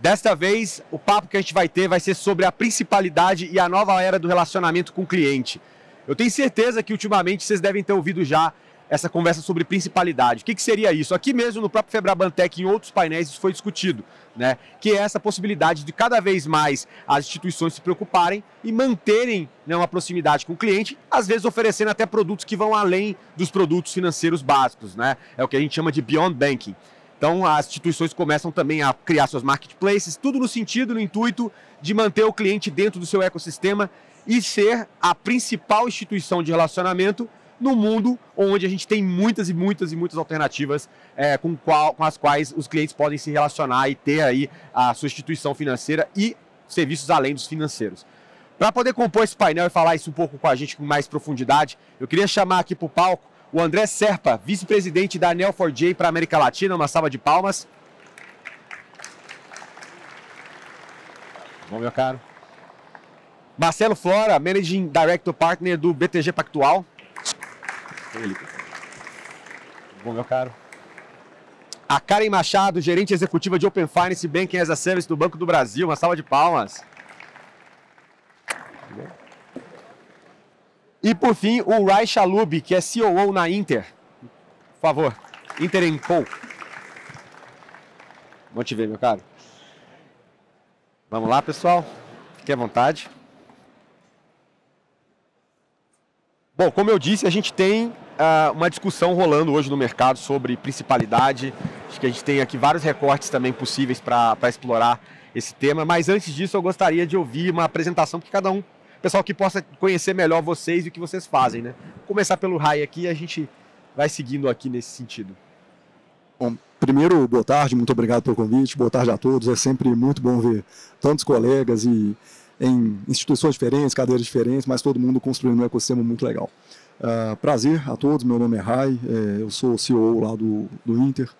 Desta vez, o papo que a gente vai ter vai ser sobre a principalidade e a nova era do relacionamento com o cliente. Eu tenho certeza que ultimamente vocês devem ter ouvido já essa conversa sobre principalidade. O que seria isso? Aqui mesmo no próprio Febrabantec, em outros painéis, isso foi discutido, né? Que é essa possibilidade de cada vez mais as instituições se preocuparem e manterem, né, uma proximidade com o cliente, às vezes oferecendo até produtos que vão além dos produtos financeiros básicos, né? É o que a gente chama de Beyond Banking. Então as instituições começam também a criar suas marketplaces, tudo no sentido, no intuito de manter o cliente dentro do seu ecossistema e ser a principal instituição de relacionamento no mundo onde a gente tem muitas alternativas com as quais os clientes podem se relacionar e ter aí a sua instituição financeira e serviços além dos financeiros. Para poder compor esse painel e falar isso um pouco com a gente com mais profundidade, eu queria chamar aqui para o palco o André Serpa, vice-presidente da Neo4j para a América Latina. Uma salva de palmas. Bom, meu caro. Marcelo Flora, Managing Director Partner do BTG Pactual. Bom, meu caro. A Karen Machado, gerente executiva de Open Finance Banking as a Service do Banco do Brasil. Uma salva de palmas. E por fim, o Rai Chalub, que é COO na Inter. Por favor, Inter & Co. Vamos te ver, meu caro. Vamos lá, pessoal. Fique à vontade. Bom, como eu disse, a gente tem uma discussão rolando hoje no mercado sobre principalidade. Acho que a gente tem aqui vários recortes também possíveis para explorar esse tema. Mas antes disso, eu gostaria de ouvir uma apresentação que cada um, pessoal que possa conhecer melhor vocês e o que vocês fazem, né? Vou começar pelo Rai aqui e a gente vai seguindo aqui nesse sentido. Bom, primeiro, boa tarde, muito obrigado pelo convite, boa tarde a todos. É sempre muito bom ver tantos colegas e em instituições diferentes, cadeiras diferentes, mas todo mundo construindo um ecossistema muito legal. Prazer a todos, meu nome é Rai, eu sou o CEO lá do Inter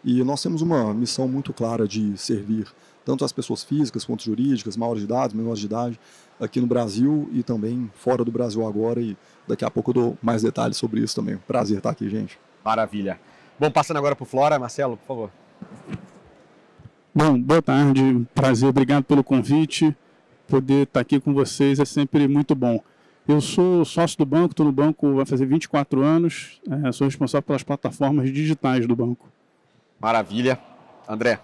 e nós temos uma missão muito clara de servir tanto as pessoas físicas quanto jurídicas, maiores de idade, menores de idade, aqui no Brasil e também fora do Brasil agora, e daqui a pouco eu dou mais detalhes sobre isso também. Prazer estar aqui, gente. Maravilha. Bom, passando agora para o Flora, Marcelo, por favor. Bom, boa tarde, prazer, obrigado pelo convite. Poder estar aqui com vocês é sempre muito bom. Eu sou sócio do banco, estou no banco vai fazer 24 anos, sou responsável pelas plataformas digitais do banco. Maravilha. André.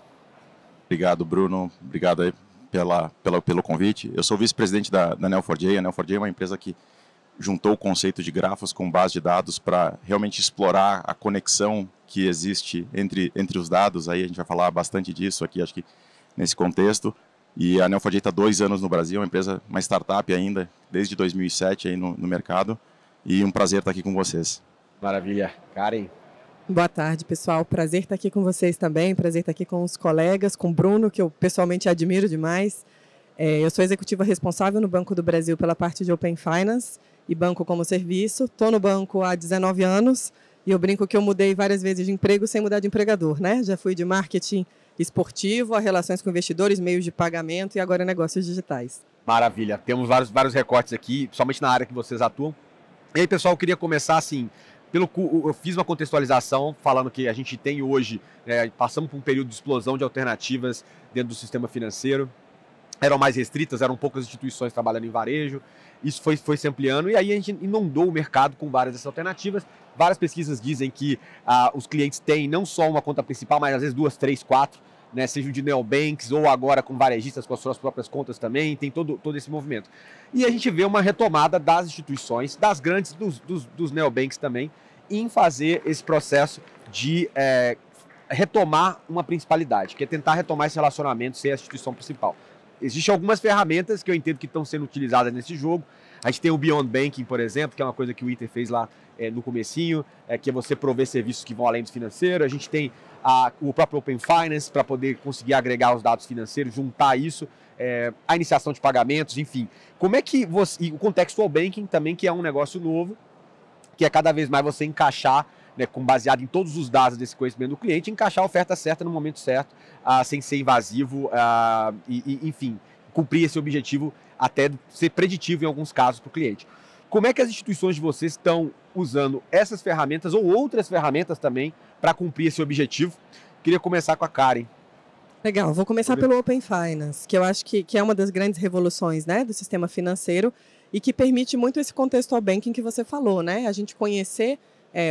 Obrigado, Bruno. Obrigado aí pelo convite. Eu sou vice-presidente da Neo4j. A Neo4j é uma empresa que juntou o conceito de grafos com base de dados para realmente explorar a conexão que existe entre os dados. Aí a gente vai falar bastante disso aqui, acho que nesse contexto. E a Neo4j está há 2 anos no Brasil, uma empresa, uma startup ainda, desde 2007 aí no mercado. E um prazer estar aqui com vocês. Maravilha. Karen. Boa tarde, pessoal. Prazer estar aqui com vocês também, prazer estar aqui com os colegas, com o Bruno, que eu pessoalmente admiro demais. Eu sou executiva responsável no Banco do Brasil pela parte de Open Finance e Banco como Serviço. Estou no banco há 19 anos e eu brinco que eu mudei várias vezes de emprego sem mudar de empregador, né? Já fui de marketing esportivo, a relações com investidores, meios de pagamento e agora negócios digitais. Maravilha. Temos vários recortes aqui, somente na área que vocês atuam. E aí, pessoal, eu queria começar assim... Eu fiz uma contextualização falando que a gente tem hoje, passamos por um período de explosão de alternativas dentro do sistema financeiro, eram mais restritas, eram poucas instituições trabalhando em varejo, isso foi se ampliando e aí a gente inundou o mercado com várias dessas alternativas. Várias pesquisas dizem que os clientes têm não só uma conta principal, mas às vezes 2, 3, 4, né, sejam de neobanks ou agora com varejistas com as suas próprias contas também, tem todo esse movimento. E a gente vê uma retomada das instituições, das grandes, dos neobanks também, em fazer esse processo de retomar uma principalidade, que é tentar retomar esse relacionamento sem a instituição principal. Existem algumas ferramentas que eu entendo que estão sendo utilizadas nesse jogo. A gente tem o Beyond Banking, por exemplo, que é uma coisa que o Inter fez lá no comecinho, que é você prover serviços que vão além do financeiro. A gente tem o próprio Open Finance para poder conseguir agregar os dados financeiros, juntar isso, a iniciação de pagamentos, enfim. Como é que você... E o Contextual Banking também, que é um negócio novo, que é cada vez mais você encaixar, né, baseado em todos os dados desse conhecimento do cliente, encaixar a oferta certa no momento certo, sem ser invasivo, enfim, cumprir esse objetivo até ser preditivo em alguns casos para o cliente. Como é que as instituições de vocês estão usando essas ferramentas ou outras ferramentas também para cumprir esse objetivo? Queria começar com a Karen. Legal, vou começar pelo Open Finance, que eu acho que é uma das grandes revoluções, né, do sistema financeiro e que permite muito esse contextual banking que você falou, né? A gente conhecer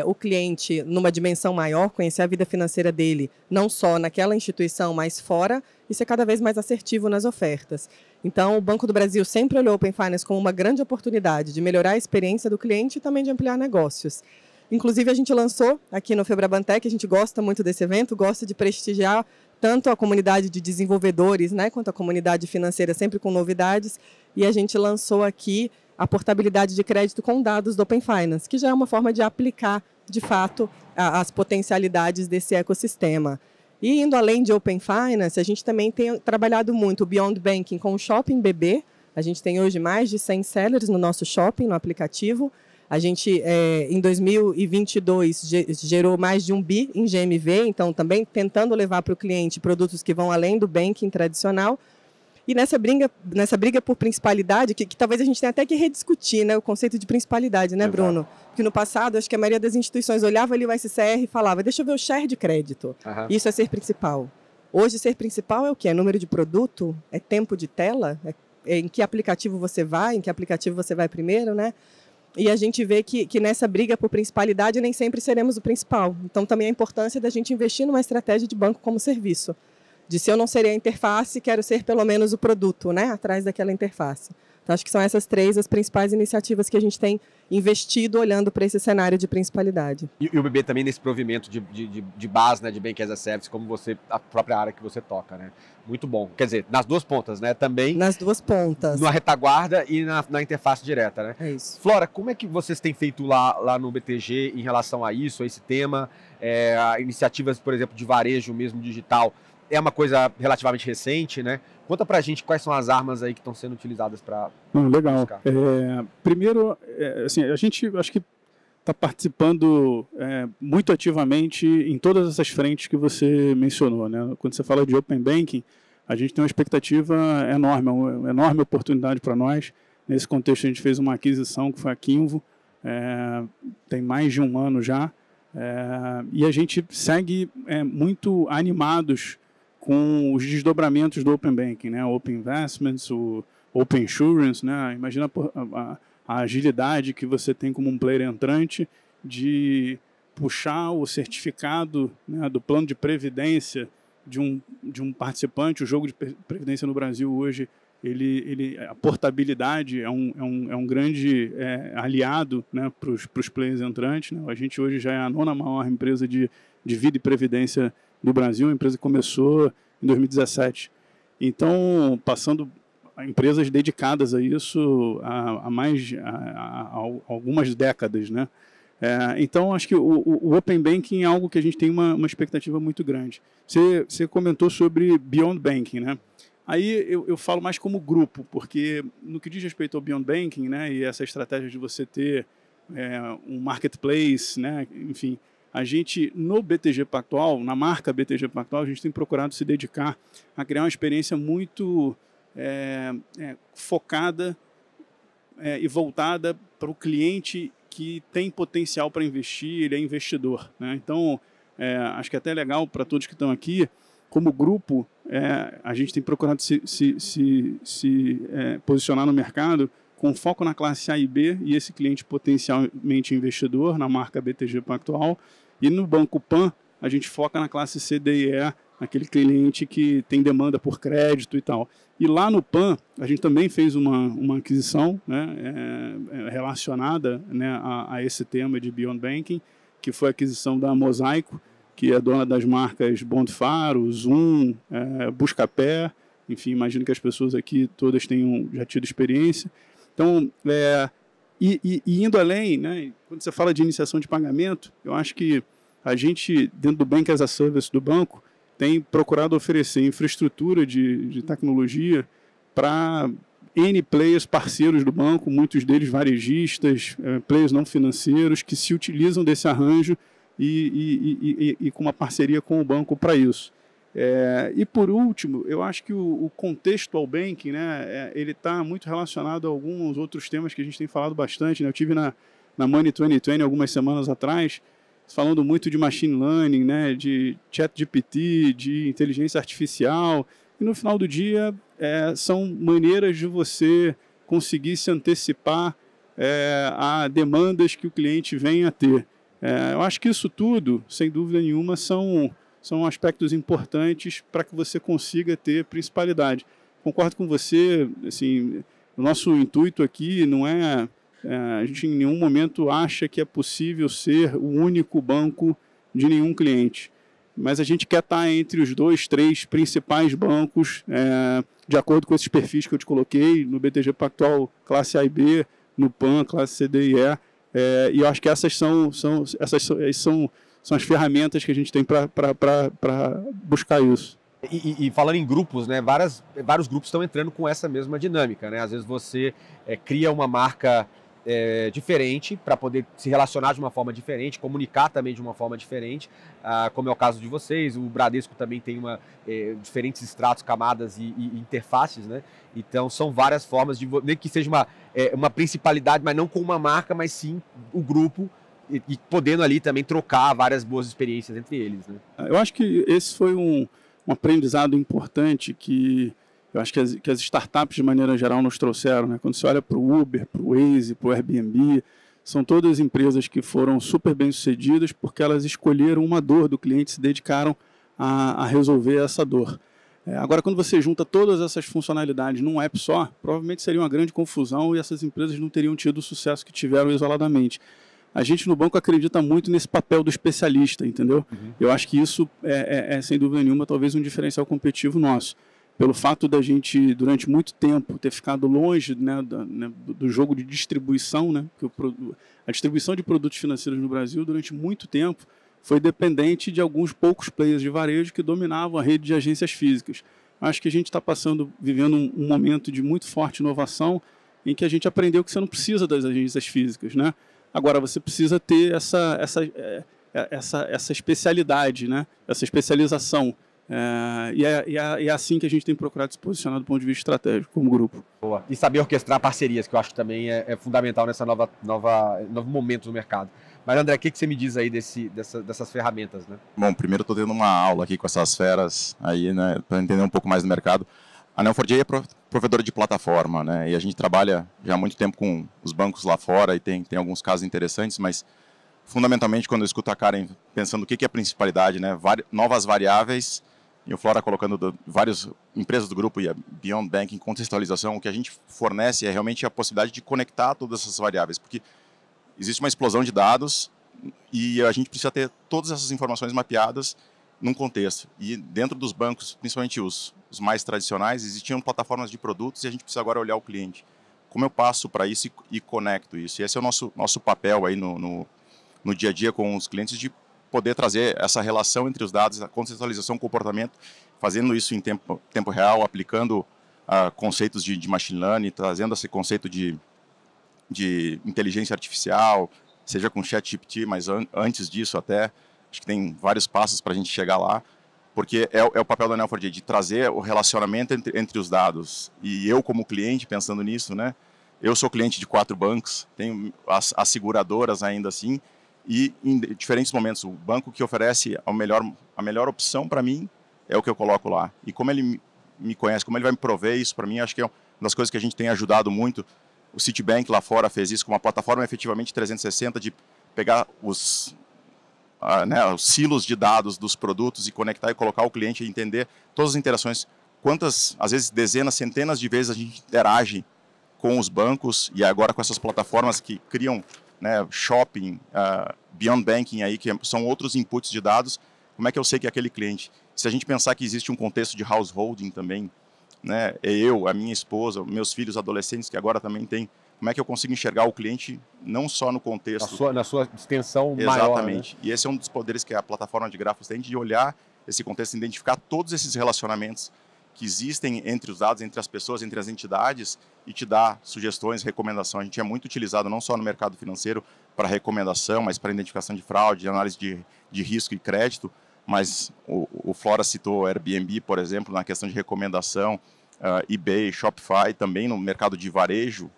o cliente numa dimensão maior, conhecer a vida financeira dele, não só naquela instituição, mas fora, e ser cada vez mais assertivo nas ofertas. Então, o Banco do Brasil sempre olhou o Open Finance como uma grande oportunidade de melhorar a experiência do cliente e também de ampliar negócios. Inclusive, a gente lançou aqui no Febrabantec, a gente gosta muito desse evento, gosta de prestigiar tanto a comunidade de desenvolvedores, né, quanto a comunidade financeira, sempre com novidades, e a gente lançou aqui a portabilidade de crédito com dados do Open Finance, que já é uma forma de aplicar, de fato, as potencialidades desse ecossistema. E indo além de Open Finance, a gente também tem trabalhado muito o Beyond Banking com o Shopping BB. A gente tem hoje mais de 100 sellers no nosso shopping, no aplicativo. A gente, em 2022, gerou mais de 1 bi em GMV, então também tentando levar para o cliente produtos que vão além do banking tradicional. E nessa briga por principalidade, que talvez a gente tenha até que rediscutir, né, o conceito de principalidade, né, Bruno? Porque no passado, acho que a maioria das instituições olhava ali o SCR e falava, deixa eu ver o share de crédito. Isso é ser principal. Hoje, ser principal é o quê? É número de produto? É tempo de tela? É em que aplicativo você vai? Em que aplicativo você vai primeiro, né? E a gente vê que nessa briga por principalidade nem sempre seremos o principal. Então, também a importância da gente investir numa estratégia de banco como serviço. De se eu não serei a interface, quero ser pelo menos o produto, né, atrás daquela interface. Então, acho que são essas três as principais iniciativas que a gente tem investido olhando para esse cenário de principalidade. E o BB também nesse provimento de base, né, de Bank as a Service, como você, a própria área que você toca, né? Muito bom. Quer dizer, nas duas pontas, né? Também. Nas duas pontas. Na retaguarda e na interface direta, né? É isso. Flora, como é que vocês têm feito lá no BTG em relação a isso, a esse tema? Iniciativas, por exemplo, de varejo mesmo digital, é uma coisa relativamente recente, né? Conta pra gente quais são as armas aí que estão sendo utilizadas para legal. buscar. Primeiro, assim, a gente acho que está participando muito ativamente em todas essas frentes que você mencionou, né? Quando você fala de Open Banking, a gente tem uma expectativa enorme, uma enorme oportunidade para nós. Nesse contexto, a gente fez uma aquisição que foi a Kinvo, tem mais de 1 ano já, e a gente segue muito animados com os desdobramentos do Open Banking, né? O Open Investments, o Open Insurance, né? Imagina a agilidade que você tem como um player entrante de puxar o certificado, né, do plano de previdência de um participante. O jogo de previdência no Brasil hoje, a portabilidade é um grande aliado, né, para os players entrantes, né? A gente hoje já é a 9ª maior empresa de vida e previdência do Brasil, uma empresa que começou em 2017. Então, passando a empresas dedicadas a isso há algumas décadas, né? Então, acho que o Open Banking é algo que a gente tem uma expectativa muito grande. Você comentou sobre Beyond Banking, né? Aí eu falo mais como grupo, porque no que diz respeito ao Beyond Banking, né, e essa estratégia de você ter um marketplace, né, enfim, a gente, no BTG Pactual, na marca BTG Pactual, a gente tem procurado se dedicar a criar uma experiência muito focada e voltada para o cliente que tem potencial para investir, ele é investidor, né? Então, acho que é até legal para todos que estão aqui, como grupo, a gente tem procurado se posicionar no mercado com foco na classe A e B, e esse cliente potencialmente investidor, na marca BTG Pactual. E no Banco Pan, a gente foca na classe C, D e E, aquele cliente que tem demanda por crédito e tal. E lá no Pan, a gente também fez uma aquisição, né, relacionada, né, a esse tema de Beyond Banking, que foi a aquisição da Mosaico, que é dona das marcas Bondfaro, Zoom, Buscapé, enfim, imagino que as pessoas aqui todas tenham já tido experiência. Então, e indo além, né, quando você fala de iniciação de pagamento, eu acho que a gente, dentro do Bank as a Service do banco, tem procurado oferecer infraestrutura de tecnologia para N players parceiros do banco, muitos deles varejistas, players não financeiros, que se utilizam desse arranjo e com uma parceria com o banco para isso. E por último, eu acho que o contextual banking, né, ele está muito relacionado a alguns outros temas que a gente tem falado bastante, né? Eu tive na Money 2020 algumas semanas atrás, falando muito de machine learning, né, de ChatGPT, de inteligência artificial, e no final do dia são maneiras de você conseguir se antecipar a demandas que o cliente vem a ter. Eu acho que isso tudo, sem dúvida nenhuma, são aspectos importantes para que você consiga ter principalidade. Concordo com você, assim, o nosso intuito aqui não é... a gente em nenhum momento acha que é possível ser o único banco de nenhum cliente. Mas a gente quer estar entre os 2, 3 principais bancos, de acordo com esses perfis que eu te coloquei, no BTG Pactual classe A e B, no PAN, classe C, D e E. E eu acho que essas são as ferramentas que a gente tem para buscar isso. E falando em grupos, né, vários grupos estão entrando com essa mesma dinâmica, né? Às vezes você cria uma marca diferente para poder se relacionar de uma forma diferente, comunicar também de uma forma diferente, como é o caso de vocês. O Bradesco também tem diferentes estratos, camadas e interfaces, né? Então são várias formas de, nem que seja uma principalidade, mas não com uma marca, mas sim o grupo, e podendo ali também trocar várias boas experiências entre eles, né? Eu acho que esse foi um aprendizado importante que eu acho que as startups, de maneira geral, nos trouxeram, né? Quando você olha para o Uber, para o Waze, para o Airbnb, são todas empresas que foram super bem-sucedidas porque elas escolheram uma dor do cliente e se dedicaram a resolver essa dor. Agora, quando você junta todas essas funcionalidades num app só, provavelmente seria uma grande confusão e essas empresas não teriam tido o sucesso que tiveram isoladamente. A gente no banco acredita muito nesse papel do especialista, entendeu? Uhum. Eu acho que isso sem dúvida nenhuma, talvez um diferencial competitivo nosso. Pelo fato da gente, durante muito tempo, ter ficado longe, né, do jogo de distribuição, né, a distribuição de produtos financeiros no Brasil, durante muito tempo, foi dependente de alguns poucos players de varejo que dominavam a rede de agências físicas. Acho que a gente está vivendo um momento de muito forte inovação, em que a gente aprendeu que você não precisa das agências físicas, né? Agora, você precisa ter essa especialidade, né? Essa especialização. E é assim que a gente tem procurado se posicionar do ponto de vista estratégico, como grupo. Boa. E saber orquestrar parcerias, que eu acho que também é fundamental nessa novo momento no mercado. Mas, André, o que você me diz aí dessas ferramentas, né? Bom, primeiro eu estou tendo uma aula aqui com essas feras aí, né, para entender um pouco mais do mercado. A Neo4j é provedora de plataforma, né, e a gente trabalha já há muito tempo com os bancos lá fora e tem alguns casos interessantes, mas fundamentalmente quando eu escuto a Karen pensando o que é a principalidade, né, novas variáveis, e o Flora colocando várias empresas do grupo e a Beyond Banking, contextualização, o que a gente fornece é realmente a possibilidade de conectar todas essas variáveis, porque existe uma explosão de dados e a gente precisa ter todas essas informações mapeadas num contexto. E dentro dos bancos, principalmente os mais tradicionais, existiam plataformas de produtos e a gente precisa agora olhar o cliente. Como eu passo para isso e conecto isso? E esse é o nosso papel aí no dia a dia com os clientes, de poder trazer essa relação entre os dados, a contextualização, comportamento, fazendo isso em tempo real, aplicando conceitos de machine learning, trazendo esse conceito de inteligência artificial, seja com ChatGPT, mas antes disso até, acho que tem vários passos para a gente chegar lá, porque é o papel da Neo4j, de trazer o relacionamento entre os dados. E eu, como cliente, pensando nisso, né, eu sou cliente de 4 bancos, tenho as seguradoras ainda assim, e em diferentes momentos, o banco que oferece a melhor opção para mim é o que eu coloco lá. E como ele me conhece, como ele vai me prover isso para mim, acho que é uma das coisas que a gente tem ajudado muito. O Citibank lá fora fez isso com uma plataforma efetivamente 360, de pegar os silos de dados dos produtos e conectar e colocar o cliente e entender todas as interações, quantas, às vezes, dezenas, centenas de vezes a gente interage com os bancos, e agora com essas plataformas que criam, né, shopping, Beyond Banking, aí, que são outros inputs de dados, como é que eu sei que é aquele cliente? Se a gente pensar que existe um contexto de householding também, né, eu, a minha esposa, meus filhos adolescentes, que agora também tem, como é que eu consigo enxergar o cliente não só no contexto... Na sua extensão exatamente, maior. Exatamente. Né? E esse é um dos poderes que a plataforma de grafos tem, de olhar esse contexto, identificar todos esses relacionamentos que existem entre os dados, entre as pessoas, entre as entidades, e te dar sugestões, recomendação. A gente é muito utilizado não só no mercado financeiro para recomendação, mas para identificação de fraude, análise de risco e crédito. Mas o Flora citou Airbnb, por exemplo, na questão de recomendação, eBay, Shopify, também no mercado de varejo,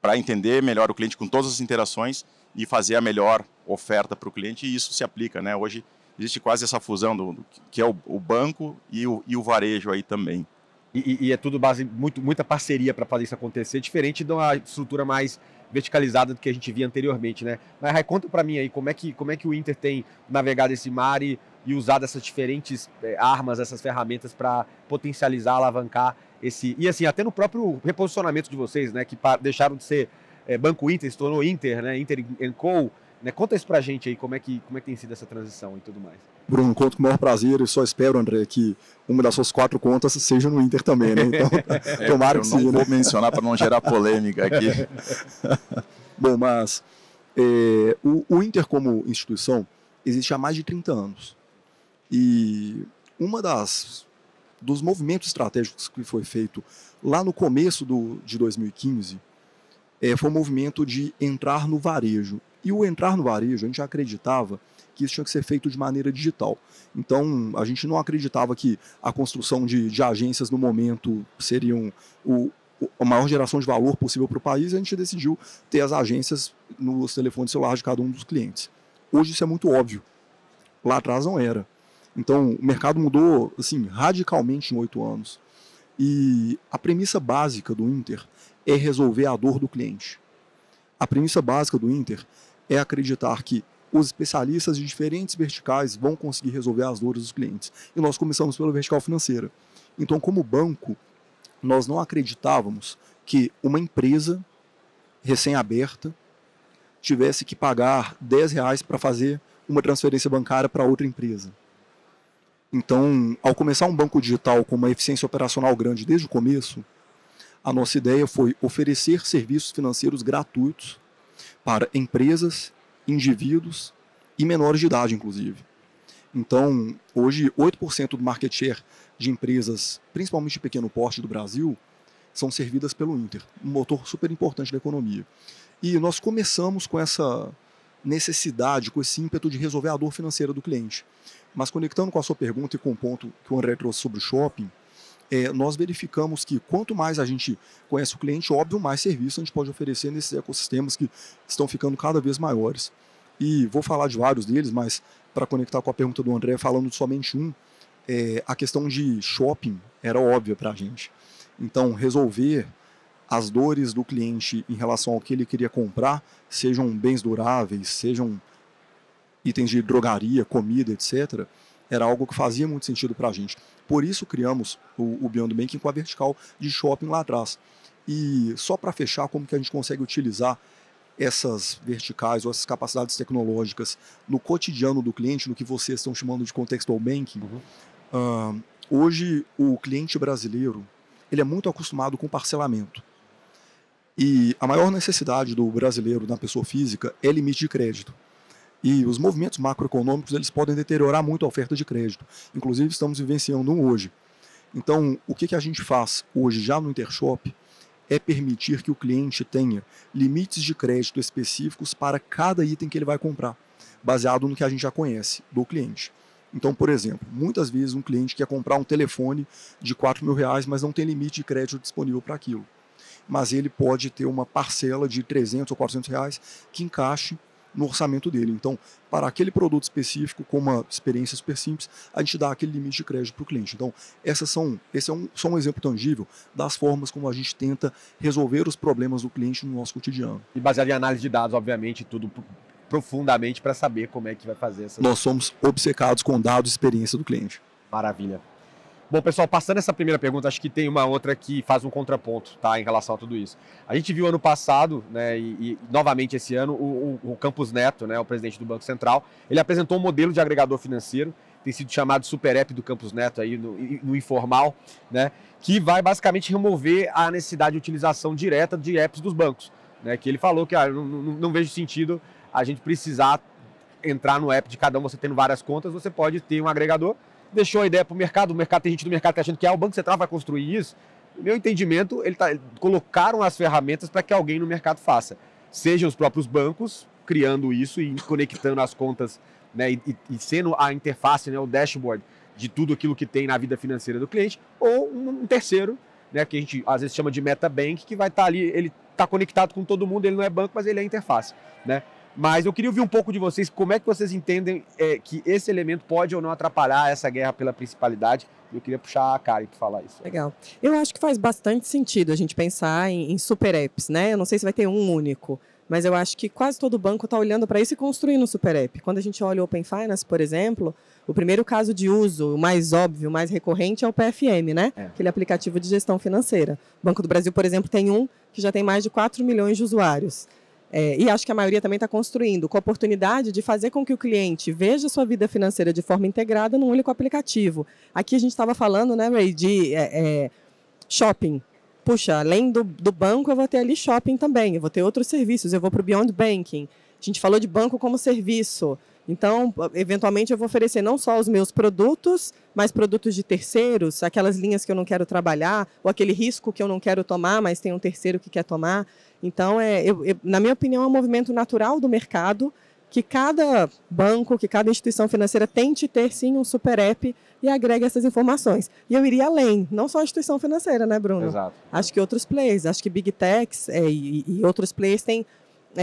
para entender melhor o cliente com todas as interações e fazer a melhor oferta para o cliente, e isso se aplica, né? Hoje existe quase essa fusão que é o banco e o varejo aí também. E é tudo muita parceria para fazer isso acontecer, diferente de uma estrutura mais verticalizada do que a gente via anteriormente, né? Mas, Rai, conta para mim aí, como é que o Inter tem navegado esse mar e usado essas diferentes armas, essas ferramentas para potencializar, alavancar e assim, até no próprio reposicionamento de vocês, né? Que deixaram de ser Banco Inter, se tornou Inter, né? Inter & Co. Né? Conta isso pra gente aí, como é que tem sido essa transição e tudo mais. Bruno, conto com o maior prazer e só espero, André, que uma das suas 4 contas seja no Inter também, né? Então, tomara que sim. Eu não vou mencionar para não gerar polêmica aqui. Bom, mas o Inter como instituição existe há mais de 30 anos. E uma dos movimentos estratégicos que foi feito lá no começo de 2015 foi o movimento de entrar no varejo. E o entrar no varejo, a gente acreditava que isso tinha que ser feito de maneira digital. Então, a gente não acreditava que a construção de agências no momento seriam a maior geração de valor possível para o país, e a gente decidiu ter as agências nos telefones celulares de cada um dos clientes. Hoje isso é muito óbvio. Lá atrás não era. Então, o mercado mudou assim, radicalmente em 8 anos. E a premissa básica do Inter é resolver a dor do cliente. A premissa básica do Inter é acreditar que os especialistas de diferentes verticais vão conseguir resolver as dores dos clientes. E nós começamos pela vertical financeira. Então, como banco, nós não acreditávamos que uma empresa recém-aberta tivesse que pagar R$10 para fazer uma transferência bancária para outra empresa. Então, ao começar um banco digital com uma eficiência operacional grande desde o começo, a nossa ideia foi oferecer serviços financeiros gratuitos para empresas, indivíduos e menores de idade, inclusive. Então, hoje, 8% do market share de empresas, principalmente de pequeno porte do Brasil, são servidas pelo Inter, um motor super importante da economia. E nós começamos com essa necessidade, com esse ímpeto de resolver a dor financeira do cliente. Mas conectando com a sua pergunta e com o ponto que o André trouxe sobre o shopping, nós verificamos que quanto mais a gente conhece o cliente, óbvio, mais serviço a gente pode oferecer nesses ecossistemas que estão ficando cada vez maiores. E vou falar de vários deles, mas para conectar com a pergunta do André, falando de somente um, a questão de shopping era óbvia para a gente. Então, resolver as dores do cliente em relação ao que ele queria comprar, sejam bens duráveis, sejam itens de drogaria, comida, etc., era algo que fazia muito sentido para a gente. Por isso criamos o Beyond Banking com a vertical de shopping lá atrás. E só para fechar, como que a gente consegue utilizar essas verticais ou essas capacidades tecnológicas no cotidiano do cliente, no que vocês estão chamando de contextual banking. Hoje, o cliente brasileiro ele é muito acostumado com parcelamento. E a maior necessidade do brasileiro, na pessoa física, é limite de crédito. E os movimentos macroeconômicos eles podem deteriorar muito a oferta de crédito. Inclusive, estamos vivenciando um hoje. Então, o que a gente faz hoje já no Intershop é permitir que o cliente tenha limites de crédito específicos para cada item que ele vai comprar, baseado no que a gente já conhece do cliente. Então, por exemplo, muitas vezes um cliente quer comprar um telefone de R$4.000, mas não tem limite de crédito disponível para aquilo. Mas ele pode ter uma parcela de R$300 ou R$400 que encaixe no orçamento dele. Então, para aquele produto específico, com uma experiência super simples, a gente dá aquele limite de crédito para o cliente. Então, esse é só um exemplo tangível das formas como a gente tenta resolver os problemas do cliente no nosso cotidiano. E baseado em análise de dados, obviamente, tudo profundamente para saber como é que vai fazer essa... Nós somos obcecados com dados e experiência do cliente. Maravilha. Bom, pessoal, passando essa primeira pergunta, acho que tem uma outra que faz um contraponto, tá, em relação a tudo isso. A gente viu ano passado, né, e novamente esse ano, o Campos Neto, né, o presidente do Banco Central, ele apresentou um modelo de agregador financeiro, tem sido chamado Super App do Campos Neto aí no informal, né, que vai basicamente remover a necessidade de utilização direta de apps dos bancos, né, que ele falou que não vejo sentido a gente precisar entrar no app de cada um, você tendo várias contas, você pode ter um agregador. Deixou a ideia para o mercado tem gente do mercado que achando que o Banco Central vai construir isso. No meu entendimento, colocaram as ferramentas para que alguém no mercado faça. Seja os próprios bancos criando isso e conectando as contas, né, e sendo a interface, né, o dashboard de tudo aquilo que tem na vida financeira do cliente, ou um terceiro, né, que a gente às vezes chama de metabank, que vai estar ali, ele está conectado com todo mundo, ele não é banco, mas ele é interface, né? Mas eu queria ouvir um pouco de vocês, como é que vocês entendem que esse elemento pode ou não atrapalhar essa guerra pela principalidade. Eu queria puxar a Karen para falar isso. Legal. Eu acho que faz bastante sentido a gente pensar em super apps, né? Eu não sei se vai ter um único, mas eu acho que quase todo banco está olhando para isso e construindo um super app. Quando a gente olha o Open Finance, por exemplo, o primeiro caso de uso, o mais óbvio, o mais recorrente é o PFM, né? Aquele aplicativo de gestão financeira. O Banco do Brasil, por exemplo, tem um que já tem mais de 4 milhões de usuários. E acho que a maioria também está construindo com a oportunidade de fazer com que o cliente veja sua vida financeira de forma integrada num único aplicativo. Aqui a gente estava falando, né, Ray, de shopping. Puxa, além do banco, eu vou ter ali shopping também, eu vou ter outros serviços, eu vou para o Beyond Banking. A gente falou de banco como serviço. Então, eventualmente, eu vou oferecer não só os meus produtos, mas produtos de terceiros, aquelas linhas que eu não quero trabalhar, ou aquele risco que eu não quero tomar, mas tem um terceiro que quer tomar. Então, na minha opinião, é um movimento natural do mercado que cada banco, que cada instituição financeira tente ter, sim, um super app e agregue essas informações. E eu iria além, não só a instituição financeira, né, Bruno? Exato. Acho que outros players, acho que Big Techs e outros players têm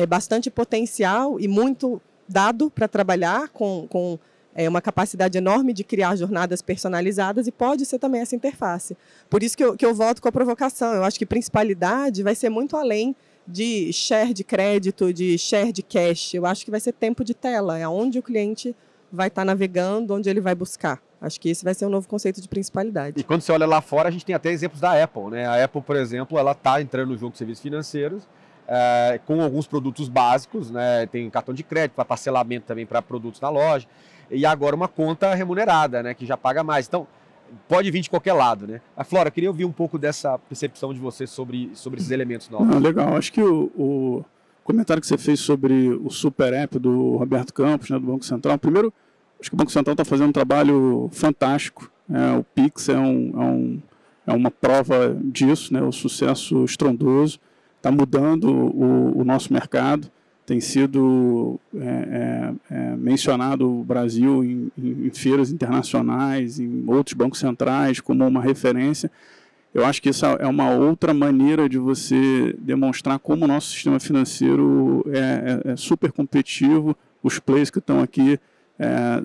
bastante potencial e muito dado para trabalhar com uma capacidade enorme de criar jornadas personalizadas e pode ser também essa interface. Por isso que eu volto com a provocação. Eu acho que principalidade vai ser muito além de share de crédito, de share de cash. Eu acho que vai ser tempo de tela, é onde o cliente vai estar navegando, onde ele vai buscar. Acho que esse vai ser um novo conceito de principalidade. E quando você olha lá fora, a gente tem até exemplos da Apple, né? A Apple, por exemplo, ela está entrando no jogo de serviços financeiros, com alguns produtos básicos, né? Tem cartão de crédito, para parcelamento também para produtos na loja, e agora uma conta remunerada, né? Que já paga mais. Então, pode vir de qualquer lado, né? A Flora, queria ouvir um pouco dessa percepção de você sobre esses elementos novos. Legal, acho que o comentário que você fez sobre o super app do Roberto Campos, né, do Banco Central, primeiro, acho que o Banco Central está fazendo um trabalho fantástico. O Pix é uma prova disso, né? O sucesso estrondoso. Está mudando o nosso mercado, tem sido mencionado o Brasil em feiras internacionais, em outros bancos centrais, como uma referência. Eu acho que isso é uma outra maneira de você demonstrar como o nosso sistema financeiro é super competitivo. Os players que estão aqui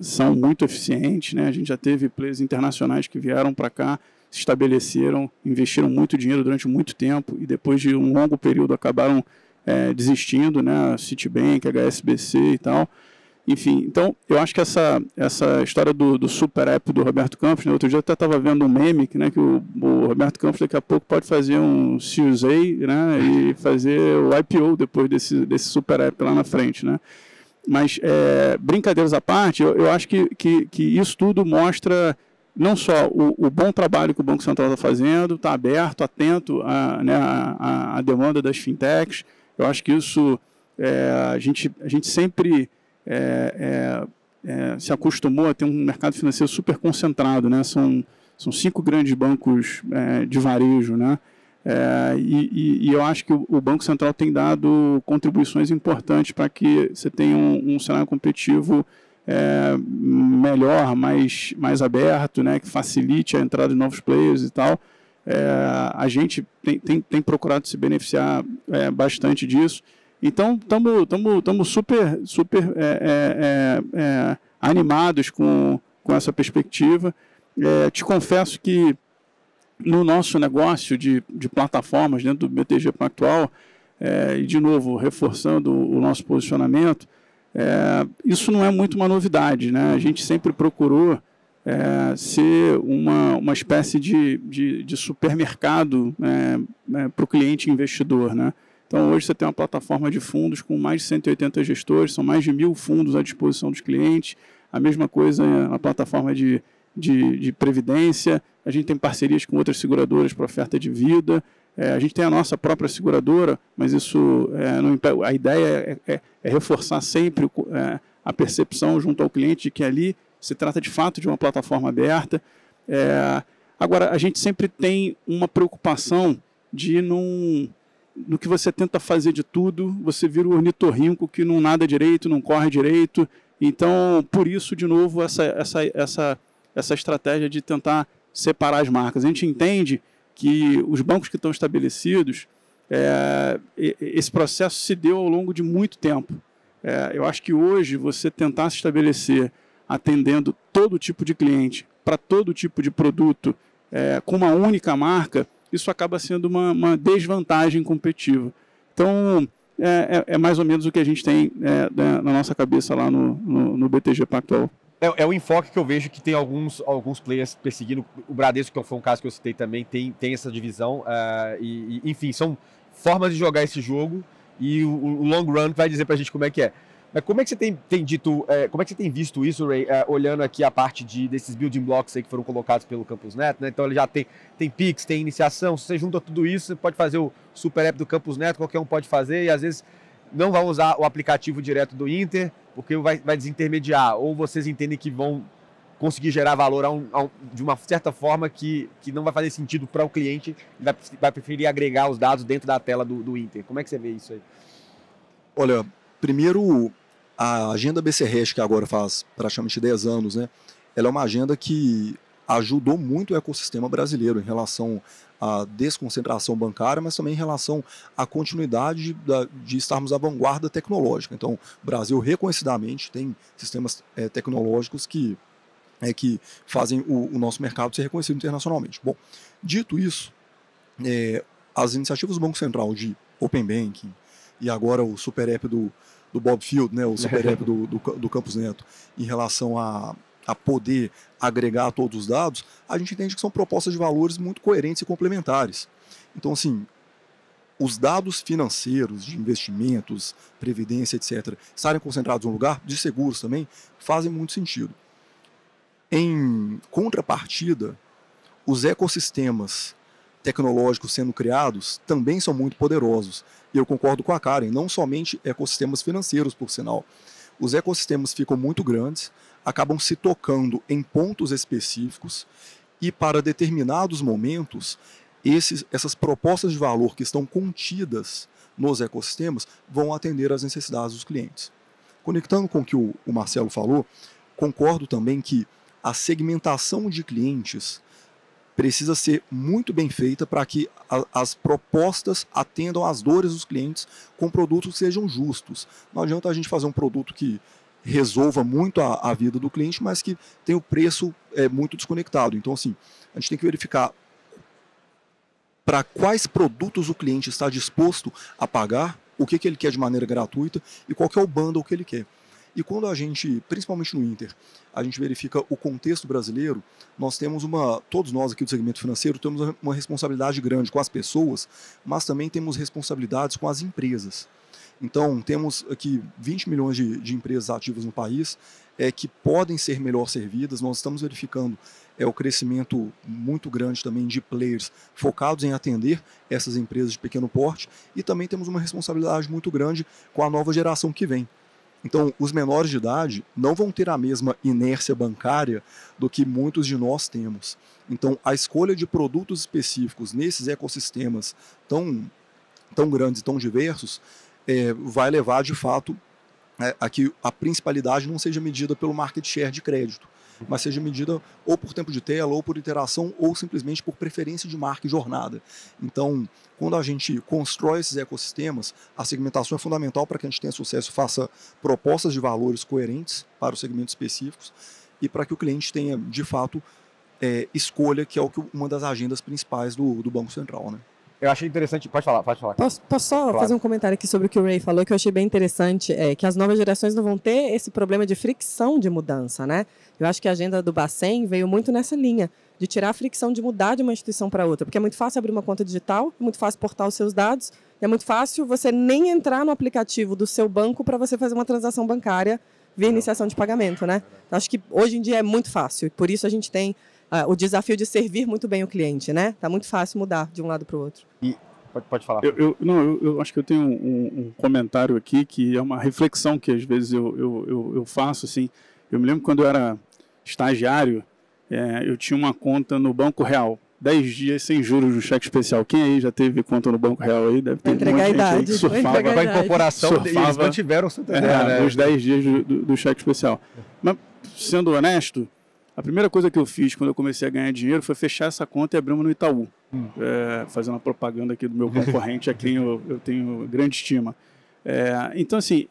são muito eficientes, né? A gente já teve players internacionais que vieram para cá, se estabeleceram, investiram muito dinheiro durante muito tempo e depois de um longo período acabaram desistindo, né? Citibank, HSBC e tal. Enfim, então eu acho que essa história do super app do Roberto Campos, né? Outro dia eu até estava vendo um meme, né, que o Roberto Campos daqui a pouco pode fazer um Series A, né, e fazer o IPO depois desse super app lá na frente, né? Mas, brincadeiras à parte, eu acho que isso tudo mostra não só o bom trabalho que o Banco Central está fazendo, está aberto, atento à demanda das fintechs. Eu acho que isso a gente sempre se acostumou a ter um mercado financeiro super concentrado, né? São 5 grandes bancos de varejo, né? E eu acho que o Banco Central tem dado contribuições importantes para que você tenha um cenário competitivo melhor, mais aberto, né, que facilite a entrada de novos players e tal. A gente tem procurado se beneficiar bastante disso. Então, estamos super animados com essa perspectiva. Te confesso que no nosso negócio de plataformas dentro do BTG Pactual, e de novo, reforçando o nosso posicionamento, isso não é muito uma novidade, né? A gente sempre procurou ser uma espécie de supermercado para o cliente investidor, né? Então, hoje você tem uma plataforma de fundos com mais de 180 gestores, são mais de 1.000 fundos à disposição dos clientes. A mesma coisa na plataforma de previdência. A gente tem parcerias com outras seguradoras para oferta de vida. A gente tem a nossa própria seguradora, mas isso não impede. A ideia é reforçar sempre a percepção junto ao cliente de que ali se trata de fato de uma plataforma aberta. Agora, a gente sempre tem uma preocupação de no que você tenta fazer de tudo, você vira o ornitorrinco que não nada direito, não corre direito. Então, por isso, de novo, essa estratégia de tentar separar as marcas. A gente entende que os bancos que estão estabelecidos, esse processo se deu ao longo de muito tempo. Eu acho que hoje você tentar se estabelecer atendendo todo tipo de cliente, para todo tipo de produto, com uma única marca, isso acaba sendo uma desvantagem competitiva. Então, é mais ou menos o que a gente tem na nossa cabeça lá no BTG Pactual. É o enfoque que eu vejo que tem alguns players perseguindo. O Bradesco, que foi um caso que eu citei também, tem essa divisão. Enfim, são formas de jogar esse jogo e o long run vai dizer pra gente como é que é. Mas como é que você tem dito, como é que você tem visto isso, Ray, olhando aqui a parte desses building blocks aí que foram colocados pelo Campus Neto, né? Então ele já tem Pix, tem iniciação, se você junta tudo isso, você pode fazer o super app do Campus Neto, qualquer um pode fazer, e às vezes não vão usar o aplicativo direto do Inter, porque vai desintermediar, ou vocês entendem que vão conseguir gerar valor de uma certa forma que não vai fazer sentido para o cliente, vai preferir agregar os dados dentro da tela do Inter. Como é que você vê isso aí? Olha, primeiro, a agenda BC-Hash, que agora faz praticamente 10 anos, né, ela é uma agenda que ajudou muito o ecossistema brasileiro em relação à desconcentração bancária, mas também em relação à continuidade de estarmos à vanguarda tecnológica. Então, o Brasil reconhecidamente tem sistemas tecnológicos que fazem o nosso mercado ser reconhecido internacionalmente. Bom, dito isso, as iniciativas do Banco Central de Open Banking e agora o super app do Bob Field, né, o super app do Campus Neto, em relação a poder agregar todos os dados, a gente entende que são propostas de valores muito coerentes e complementares. Então, assim, os dados financeiros, de investimentos, previdência, etc., estarem concentrados em um lugar, de seguros também, fazem muito sentido. Em contrapartida, os ecossistemas tecnológicos sendo criados também são muito poderosos. E eu concordo com a Karen, não somente ecossistemas financeiros, por sinal. Os ecossistemas ficam muito grandes, acabam se tocando em pontos específicos e para determinados momentos, essas propostas de valor que estão contidas nos ecossistemas vão atender às necessidades dos clientes. Conectando com o que o Marcelo falou, concordo também que a segmentação de clientes precisa ser muito bem feita para que as propostas atendam às dores dos clientes com produtos que sejam justos. Não adianta a gente fazer um produto que resolva muito a vida do cliente, mas que tem o preço muito desconectado. Então, assim, a gente tem que verificar para quais produtos o cliente está disposto a pagar, o que ele quer de maneira gratuita e qual que é o bundle que ele quer. E quando a gente, principalmente no Inter, a gente verifica o contexto brasileiro, nós temos todos nós aqui do segmento financeiro, temos uma responsabilidade grande com as pessoas, mas também temos responsabilidades com as empresas. Então, temos aqui 20 milhões de empresas ativas no país que podem ser melhor servidas. Nós estamos verificando o crescimento muito grande também de players focados em atender essas empresas de pequeno porte e também temos uma responsabilidade muito grande com a nova geração que vem. Então, os menores de idade não vão ter a mesma inércia bancária do que muitos de nós temos. Então, a escolha de produtos específicos nesses ecossistemas tão grandes e tão diversos vai levar, de fato, a que a principalidade não seja medida pelo market share de crédito, mas seja medida ou por tempo de tela, ou por interação, ou simplesmente por preferência de marca e jornada. Então, quando a gente constrói esses ecossistemas, a segmentação é fundamental para que a gente tenha sucesso, faça propostas de valores coerentes para os segmentos específicos e para que o cliente tenha, de fato, escolha, que é uma das agendas principais do Banco Central, né? Eu achei interessante, pode falar. Posso só fazer um comentário aqui sobre o que o Ray falou, que eu achei bem interessante, que as novas gerações não vão ter esse problema de fricção de mudança, né? Eu acho que a agenda do Bacen veio muito nessa linha, de tirar a fricção de mudar de uma instituição para outra, porque é muito fácil abrir uma conta digital, é muito fácil portar os seus dados, é muito fácil você nem entrar no aplicativo do seu banco para você fazer uma transação bancária via iniciação de pagamento, né? Eu acho que hoje em dia é muito fácil, e por isso a gente tem o desafio de servir muito bem o cliente, né? Tá muito fácil mudar de um lado para o outro. E pode falar. Eu acho que eu tenho um comentário aqui que é uma reflexão que às vezes eu faço, assim. Eu me lembro quando eu era estagiário, eu tinha uma conta no Banco Real, 10 dias sem juros do cheque especial. Quem aí já teve conta no Banco Real aí? Deve ter entregar a idade. Surfava, com a incorporação, eles mantiveram o Santander, né? Os 10 dias do cheque especial. Mas, sendo honesto, a primeira coisa que eu fiz quando eu comecei a ganhar dinheiro foi fechar essa conta e abrir uma no Itaú. Fazendo a propaganda aqui do meu concorrente, a quem eu tenho grande estima. Então, assim,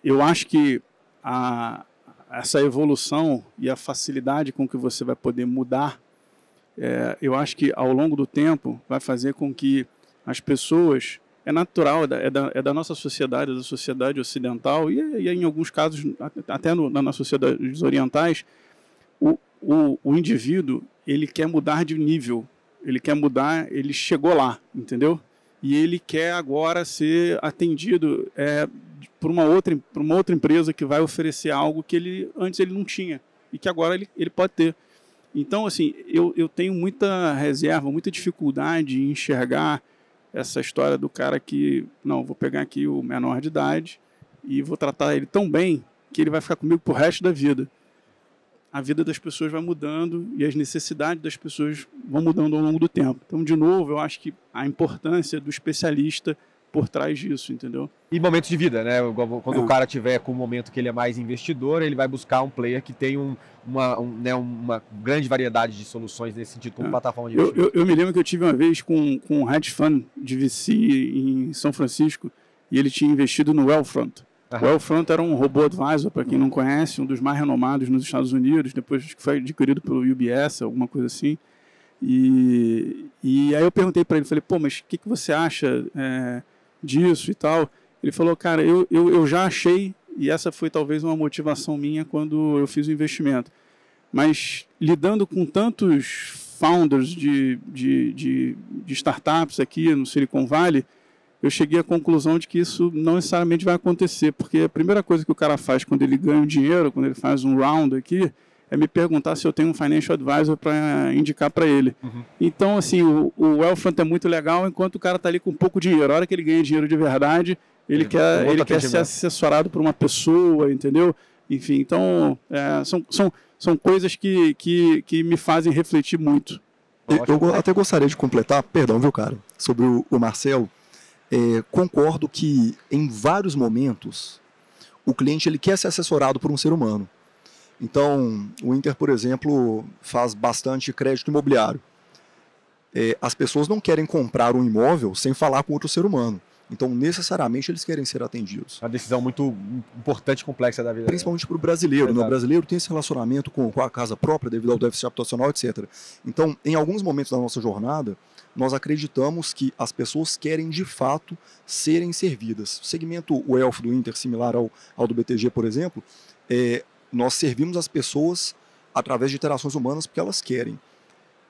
eu acho que essa evolução e a facilidade com que você vai poder mudar, eu acho que ao longo do tempo vai fazer com que as pessoas, é natural, é da nossa sociedade, da sociedade ocidental e em alguns casos até nas sociedades orientais, o indivíduo, ele quer mudar de nível, ele quer mudar, ele chegou lá, entendeu? E ele quer agora ser atendido por uma outra empresa que vai oferecer algo que antes ele não tinha e que agora ele pode ter. Então, assim, eu tenho muita reserva, muita dificuldade em enxergar essa história do cara que, não, vou pegar aqui o menor de idade e vou tratar ele tão bem que ele vai ficar comigo pro resto da vida. A vida das pessoas vai mudando e as necessidades das pessoas vão mudando ao longo do tempo. Então, de novo, eu acho que a importância do especialista por trás disso, entendeu? E momentos de vida, né? Quando o cara tiver com um momento que ele é mais investidor, ele vai buscar um player que tem uma grande variedade de soluções nesse sentido, como plataforma de investimento. Eu me lembro que eu tive uma vez com um hedge fund de VC em São Francisco e ele tinha investido no Wealthfront. O Wealthfront era um robô advisor, para quem não conhece, um dos mais renomados nos Estados Unidos, depois que foi adquirido pelo UBS, alguma coisa assim. E aí eu perguntei para ele, falei, pô, mas o que você acha disso e tal? Ele falou, cara, eu já achei, e essa foi talvez uma motivação minha quando eu fiz o investimento, mas lidando com tantos founders de startups aqui no Silicon Valley, eu cheguei à conclusão de que isso não necessariamente vai acontecer, porque a primeira coisa que o cara faz quando ele ganha dinheiro, quando ele faz um round aqui, é me perguntar se eu tenho um financial advisor para indicar para ele. Uhum. Então, assim, o Wealthfront é muito legal enquanto o cara está ali com pouco dinheiro. A hora que ele ganha dinheiro de verdade, ele quer ser assessorado por uma pessoa, entendeu? Enfim, então, são coisas que me fazem refletir muito. Eu até gostaria de completar, perdão, viu, cara, sobre o Marcelo. Concordo que em vários momentos o cliente ele quer ser assessorado por um ser humano. Então, o Inter, por exemplo, faz bastante crédito imobiliário. As pessoas não querem comprar um imóvel sem falar com outro ser humano. Então, necessariamente, eles querem ser atendidos. Uma decisão muito importante e complexa da vida. Principalmente para o brasileiro. Né? O brasileiro tem esse relacionamento com a casa própria devido ao déficit habitacional, etc. Então, em alguns momentos da nossa jornada, nós acreditamos que as pessoas querem, de fato, serem servidas. O segmento Wealth do Inter, similar ao do BTG, por exemplo, nós servimos as pessoas através de interações humanas porque elas querem.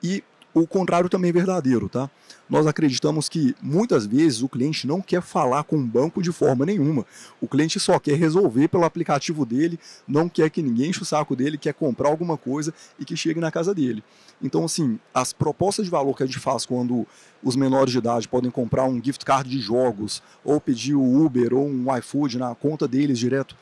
E o contrário também é verdadeiro, tá? Nós acreditamos que muitas vezes o cliente não quer falar com um banco de forma nenhuma. O cliente só quer resolver pelo aplicativo dele, não quer que ninguém enche o saco dele, quer comprar alguma coisa e que chegue na casa dele. Então, assim, as propostas de valor que a gente faz quando os menores de idade podem comprar um gift card de jogos, ou pedir o Uber ou um iFood na conta deles direto,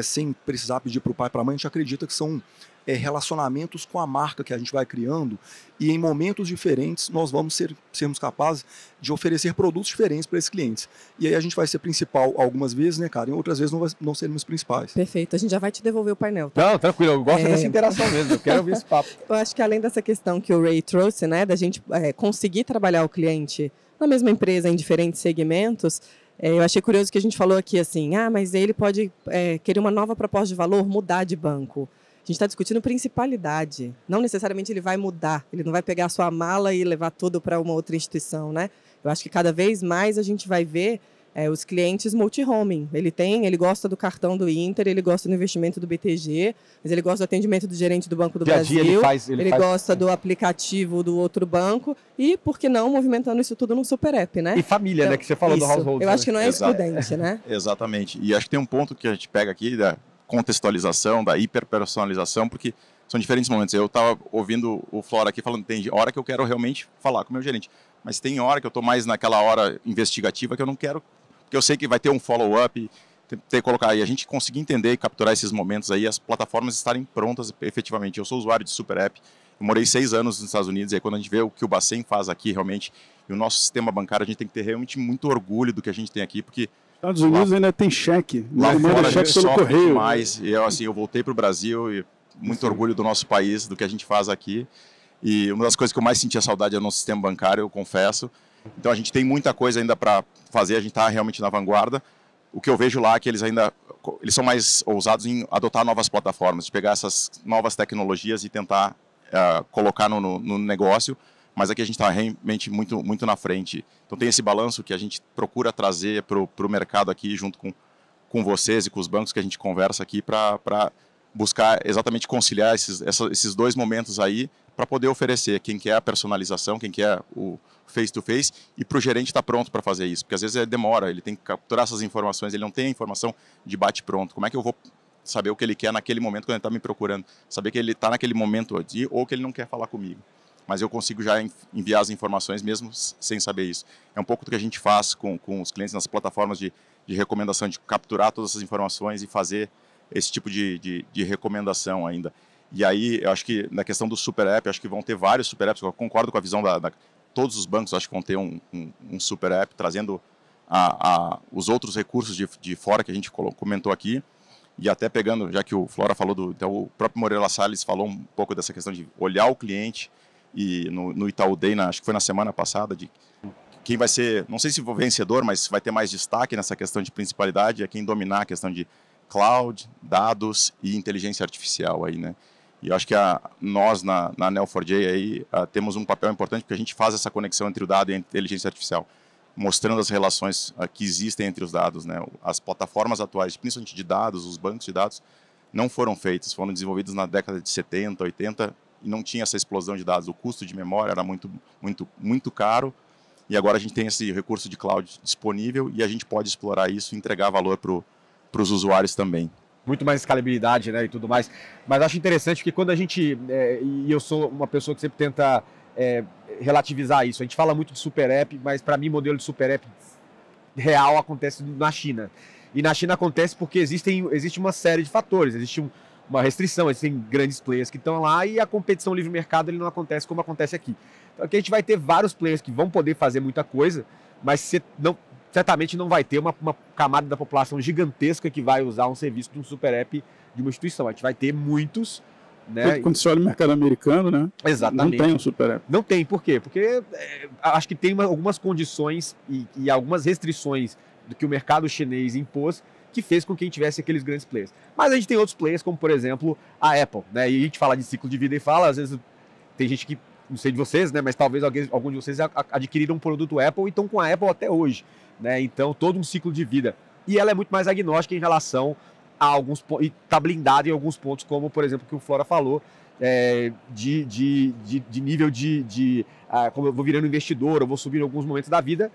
sem precisar pedir para o pai e para a mãe, a gente acredita que são relacionamentos com a marca que a gente vai criando e em momentos diferentes nós vamos sermos capazes de oferecer produtos diferentes para esses clientes. E aí a gente vai ser principal algumas vezes, né, cara? E outras vezes não seremos principais. Perfeito. A gente já vai te devolver o painel, tá? Não, tranquilo. Eu gosto dessa interação mesmo. Eu quero ouvir esse papo. Eu acho que além dessa questão que o Ray trouxe, né, da gente conseguir trabalhar o cliente na mesma empresa em diferentes segmentos, eu achei curioso que a gente falou aqui assim, mas ele pode querer uma nova proposta de valor, mudar de banco. A gente está discutindo principalidade. Não necessariamente ele vai mudar, ele não vai pegar a sua mala e levar tudo para uma outra instituição, né? Eu acho que cada vez mais a gente vai ver os clientes multi-homing. Ele gosta do cartão do Inter, ele gosta do investimento do BTG, mas ele gosta do atendimento do gerente do Banco do Brasil, ele gosta do aplicativo do outro banco e, por que não, movimentando isso tudo num super app, né? E família, né? Que você falou do household. Eu acho que não é excludente, né? Exatamente. E acho que tem um ponto que a gente pega aqui da contextualização, da hiperpersonalização, porque são diferentes momentos. Eu estava ouvindo o Flora aqui falando, tem hora que eu quero realmente falar com o meu gerente, mas tem hora que eu estou mais naquela hora investigativa que eu não quero, porque eu sei que vai ter um follow-up, ter que colocar, e a gente conseguir entender e capturar esses momentos aí, as plataformas estarem prontas efetivamente. Eu sou usuário de Super App, eu morei 6 anos nos Estados Unidos, e aí quando a gente vê o que o Bacen faz aqui realmente, e o nosso sistema bancário, a gente tem que ter realmente muito orgulho do que a gente tem aqui, porque Estados Unidos ainda tem cheque. Lá fora cheque pelo correio. Demais. E eu voltei para o Brasil e muito orgulho do nosso país, do que a gente faz aqui. E uma das coisas que eu mais sentia saudade é o nosso sistema bancário, eu confesso. Então a gente tem muita coisa ainda para fazer, a gente está realmente na vanguarda. O que eu vejo lá é que eles são mais ousados em adotar novas plataformas, de pegar essas novas tecnologias e tentar colocar no negócio, mas aqui a gente está realmente muito na frente. Então tem esse balanço que a gente procura trazer para o mercado aqui, junto com vocês e com os bancos que a gente conversa aqui, para buscar exatamente conciliar esses dois momentos aí, para poder oferecer quem quer a personalização, quem quer o face-to-face, e para o gerente estar pronto para fazer isso, porque às vezes ele demora, ele tem que capturar essas informações, ele não tem a informação de bate-pronto. Como é que eu vou saber o que ele quer naquele momento quando ele está me procurando? Saber que ele está naquele momento ali, ou que ele não quer falar comigo. Mas eu consigo já enviar as informações mesmo sem saber isso. É um pouco do que a gente faz com os clientes nas plataformas de recomendação, de capturar todas essas informações e fazer esse tipo de recomendação ainda. E aí, eu acho que na questão do super app, acho que vão ter vários super apps, eu concordo com a visão todos os bancos, acho que vão ter um super app, trazendo os outros recursos de fora que a gente comentou aqui, e até pegando, já que o Flora falou então o próprio Moreira Salles falou um pouco dessa questão de olhar o cliente, e no Itaú Day, acho que foi na semana passada, de quem vai ser, não sei se for vencedor, mas vai ter mais destaque nessa questão de principalidade, é quem dominar a questão de cloud, dados e inteligência artificial aí, né? E eu acho que nós, na Neo4j, aí, temos um papel importante, porque a gente faz essa conexão entre o dado e a inteligência artificial, mostrando as relações que existem entre os dados, né? As plataformas atuais, principalmente de dados, os bancos de dados, não foram feitos, foram desenvolvidos na década de 70, 80, e não tinha essa explosão de dados. O custo de memória era muito caro, e agora a gente tem esse recurso de cloud disponível, e a gente pode explorar isso e entregar valor para os usuários também. Muito mais escalabilidade, né, e tudo mais. Mas acho interessante que quando a gente, e eu sou uma pessoa que sempre tenta relativizar isso, a gente fala muito de super app, mas para mim o modelo de super app real acontece na China. E na China acontece porque existe uma série de fatores, existe uma restrição, existem grandes players que estão lá e a competição livre mercado ele não acontece como acontece aqui. Então aqui a gente vai ter vários players que vão poder fazer muita coisa, mas certamente não vai ter uma camada da população gigantesca que vai usar um serviço de um super app de uma instituição. A gente vai ter muitos, né? Quando você olha o mercado americano, né? Exatamente. Não tem um super app. Não tem, por quê? Porque acho que tem algumas condições e algumas restrições do que o mercado chinês impôs que fez com que a gente tivesse aqueles grandes players. Mas a gente tem outros players, como por exemplo a Apple, né? E a gente fala de ciclo de vida e fala, às vezes tem gente que, não sei de vocês, né? Mas talvez algum de vocês adquiriram um produto Apple e estão com a Apple até hoje. Né? Então, todo um ciclo de vida. E ela é muito mais agnóstica em relação a alguns pontos, e está blindada em alguns pontos, como, por exemplo, o que o Flora falou, de nível como eu vou virando investidor, eu vou subir em alguns momentos da vida,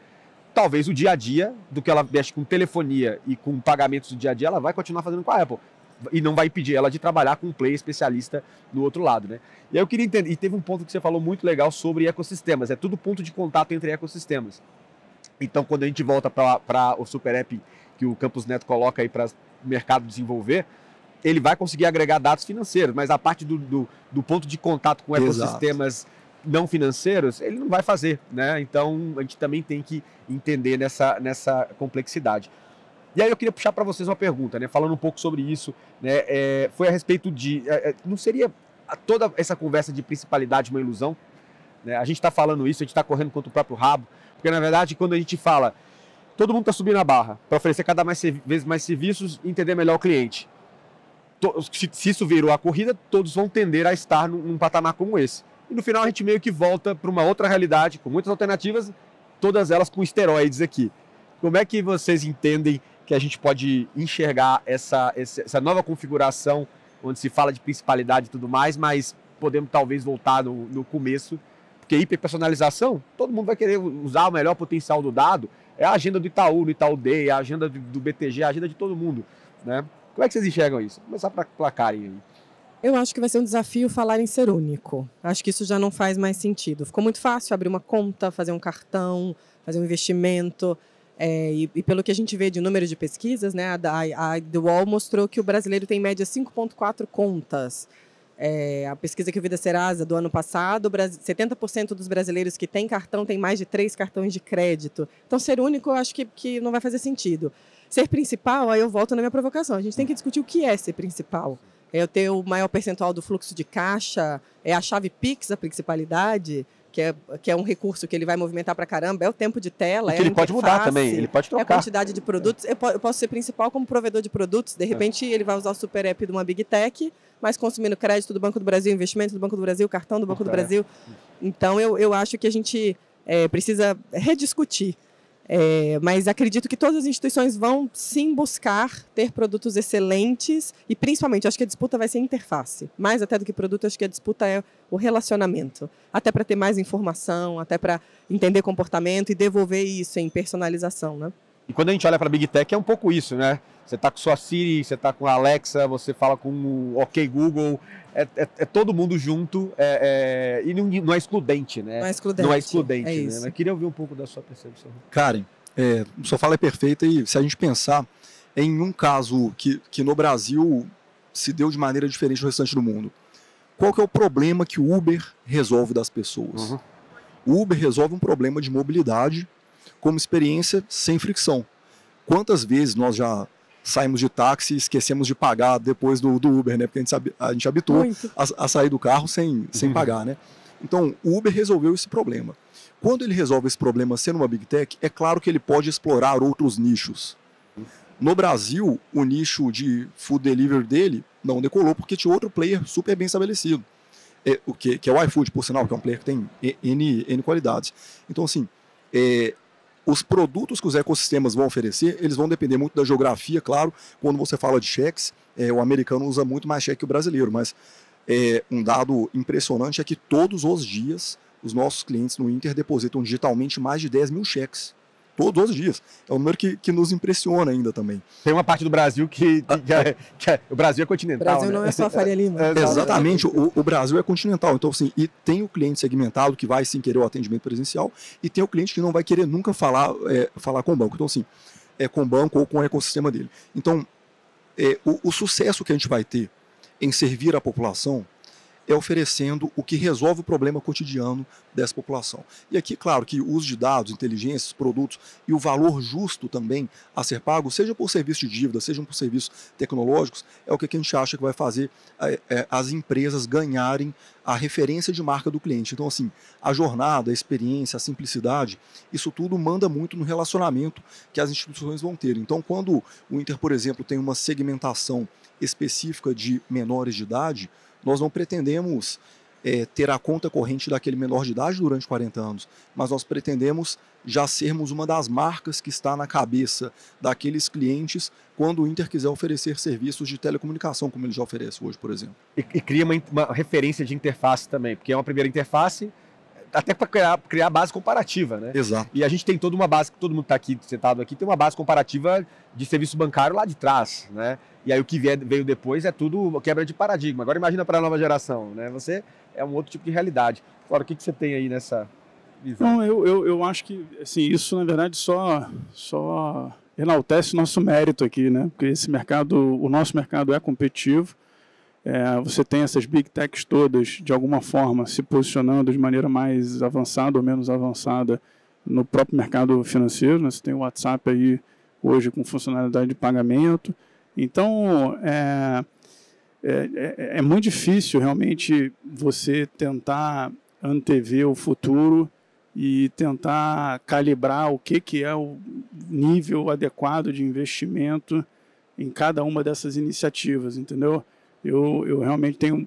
talvez o dia a dia, do que ela mexe com telefonia e com pagamentos do dia a dia, ela vai continuar fazendo com a Apple. E não vai impedir ela de trabalhar com um player especialista do outro lado, né? E aí eu queria entender, e teve um ponto que você falou muito legal sobre ecossistemas, é tudo ponto de contato entre ecossistemas. Então, quando a gente volta para o super app que o Campus Neto coloca aí para o mercado desenvolver, ele vai conseguir agregar dados financeiros, mas a parte do ponto de contato com ecossistemas não financeiros, ele não vai fazer, né? Então, a gente também tem que entender nessa complexidade. E aí eu queria puxar para vocês uma pergunta, né? Falando um pouco sobre isso, né? Foi a respeito de... não seria toda essa conversa de principalidade uma ilusão? Né? A gente está falando isso, a gente está correndo contra o próprio rabo, porque, na verdade, quando a gente fala, todo mundo está subindo a barra para oferecer cada vez mais serviços e entender melhor o cliente. Se isso virou a corrida, todos vão tender a estar num patamar como esse. E, no final, a gente meio que volta para uma outra realidade, com muitas alternativas, todas elas com esteroides aqui. Como é que vocês entendem que a gente pode enxergar essa nova configuração, onde se fala de principalidade e tudo mais, mas podemos talvez voltar no começo? Porque hiperpersonalização, todo mundo vai querer usar o melhor potencial do dado. É a agenda do Itaú, no Itaú Day, é a agenda do BTG, é a agenda de todo mundo. Né? Como é que vocês enxergam isso? Vou começar para placarem aí. Eu acho que vai ser um desafio falar em ser único. Acho que isso já não faz mais sentido. Ficou muito fácil abrir uma conta, fazer um cartão, fazer um investimento. E pelo que a gente vê de número de pesquisas, né, a The Wall mostrou que o brasileiro tem em média 5,4 contas. A pesquisa que eu vi da Serasa do ano passado, 70% dos brasileiros que têm cartão têm mais de 3 cartões de crédito. Então, ser único, eu acho que não vai fazer sentido. Ser principal, aí eu volto na minha provocação. A gente tem que discutir o que é ser principal. é eu ter o maior percentual do fluxo de caixa, é a chave Pix a principalidade, que é um recurso que ele vai movimentar para caramba, é o tempo de tela, Porque ele pode mudar também, ele pode trocar. É a quantidade de produtos. Eu posso ser principal como provedor de produtos, de repente ele vai usar o super app de uma Big Tech, mas consumindo crédito do Banco do Brasil, investimentos do Banco do Brasil, cartão do Banco do Brasil. Então eu acho que a gente precisa rediscutir. Mas acredito que todas as instituições vão sim buscar ter produtos excelentes e principalmente acho que a disputa vai ser interface. Mais até do que produto, acho que a disputa é o relacionamento. Até para ter mais informação, até para entender comportamento e devolver isso em personalização, né? E quando a gente olha para a Big Tech é um pouco isso, né? Você está com sua Siri, você está com a Alexa, você fala com o OK Google, é todo mundo junto e não é excludente, né? Não é excludente, né? Mas eu queria ouvir um pouco da sua percepção. Karen, sua fala é perfeita e se a gente pensar em um caso que no Brasil se deu de maneira diferente do restante do mundo, qual que é o problema que o Uber resolve das pessoas? Uhum. O Uber resolve um problema de mobilidade como experiência sem fricção. Quantas vezes nós já saímos de táxi e esquecemos de pagar depois do Uber, né? Porque a gente habitou a sair do carro sem pagar, né? Então, o Uber resolveu esse problema. Quando ele resolve esse problema sendo uma Big Tech, é claro que ele pode explorar outros nichos. No Brasil, o nicho de food delivery dele não decolou porque tinha outro player super bem estabelecido, que é o iFood, por sinal, que é um player que tem N qualidades. Então, assim, os produtos que os ecossistemas vão oferecer, eles vão depender muito da geografia, claro. Quando você fala de cheques, o americano usa muito mais cheque que o brasileiro, mas um dado impressionante é que todos os dias os nossos clientes no Inter depositam digitalmente mais de 10 mil cheques. Todos os dias. É um número que nos impressiona ainda também. Tem uma parte do Brasil que o Brasil é continental. O Brasil não é só Faria Lima. Exatamente, o Brasil é continental. Então, assim, e tem o cliente segmentado que vai sim querer o atendimento presencial e tem o cliente que não vai querer nunca falar com o banco. Então, assim, com o banco ou com o ecossistema dele. Então, o sucesso que a gente vai ter em servir a população é oferecendo o que resolve o problema cotidiano dessa população. E aqui, claro, que o uso de dados, inteligências, produtos e o valor justo também a ser pago, seja por serviço de dívida, seja por serviços tecnológicos, é o que a gente acha que vai fazer as empresas ganharem a referência de marca do cliente. Então, assim, a jornada, a experiência, a simplicidade, isso tudo manda muito no relacionamento que as instituições vão ter. Então, quando o Inter, por exemplo, tem uma segmentação específica de menores de idade, nós não pretendemos ter a conta corrente daquele menor de idade durante 40 anos, mas nós pretendemos já sermos uma das marcas que está na cabeça daqueles clientes quando o Inter quiser oferecer serviços de telecomunicação, como ele já oferece hoje, por exemplo. E cria uma referência de interface também, porque é uma primeira interface até para criar base comparativa, né? Exato. E a gente tem toda uma base, todo mundo está aqui sentado aqui, tem uma base comparativa de serviço bancário lá de trás, né? E aí o que veio depois é tudo quebra de paradigma. Agora imagina para a nova geração, né? Você é um outro tipo de realidade. Agora, o que você tem aí nessa visão? Não, eu acho que assim, isso na verdade só enaltece o nosso mérito aqui, né? Porque o nosso mercado é competitivo. Você tem essas big techs todas, de alguma forma, se posicionando de maneira mais avançada ou menos avançada no próprio mercado financeiro, né? Você tem o WhatsApp aí hoje com funcionalidade de pagamento. Então, é muito difícil realmente você tentar antever o futuro e tentar calibrar o que é o nível adequado de investimento em cada uma dessas iniciativas, entendeu? Eu realmente tenho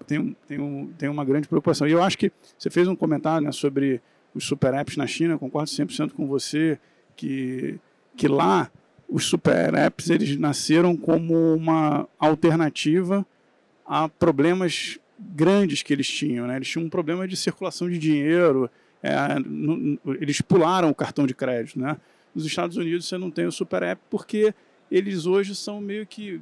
uma grande preocupação. E eu acho que você fez um comentário, né, sobre os super apps na China, concordo 100% com você, que lá os super apps eles nasceram como uma alternativa a problemas grandes que eles tinham, né? Eles tinham um problema de circulação de dinheiro, eles pularam o cartão de crédito, né? Nos Estados Unidos você não tem o super app porque eles hoje são meio que